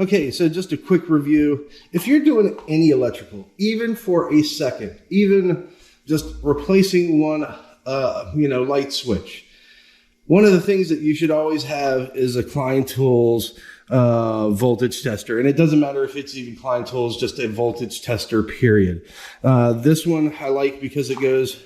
Okay, so just a quick review. If you're doing any electrical, even for a second, even just replacing one, light switch, one of the things that you should always have is a Klein Tools voltage tester. And it doesn't matter if it's even Klein Tools, just a voltage tester, period. This one I like because it goes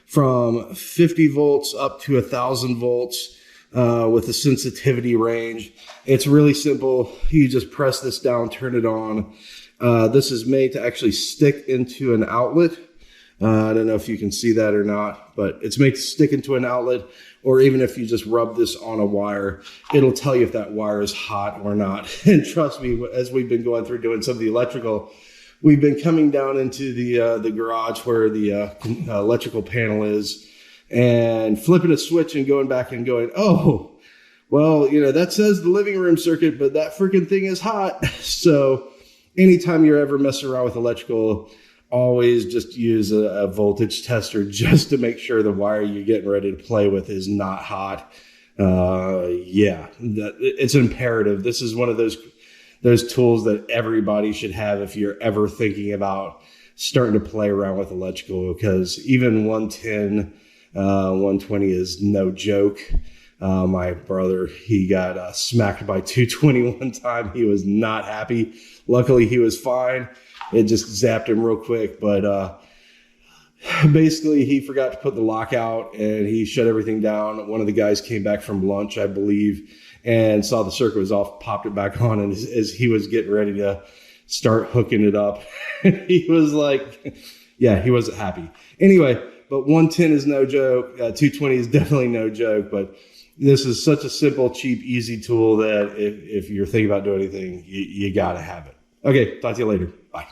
from 50 volts up to 1,000 volts. With the sensitivity range. It's really simple. You just press this down, turn it on. This is made to actually stick into an outlet. I don't know if you can see that or not, but it's made to stick into an outlet, or even if you just rub this on a wire, it'll tell you if that wire is hot or not. And trust me, as we've been going through doing some of the electrical, we've been coming down into the garage where the electrical panel is, and flipping a switch and going back and going, oh, well, that says the living room circuit, but that freaking thing is hot. So anytime you're ever messing around with electrical, always just use a voltage tester just to make sure the wire you're getting ready to play with is not hot. It's imperative. This is one of those tools that everybody should have if you're ever thinking about starting to play around with electrical, because even 110, 120 is no joke. My brother, he got smacked by 220 one time. He was not happy. Luckily, he was fine. It just zapped him real quick. But basically, he forgot to put the lock out, and he shut everything down. One of the guys came back from lunch, I believe, and saw the circuit was off, popped it back on, and as he was getting ready to start hooking it up, he was like, yeah, he wasn't happy. Anyway, but 110 is no joke. 220 is definitely no joke. But this is such a simple, cheap, easy tool that if you're thinking about doing anything, you got to have it. Okay, talk to you later. Bye.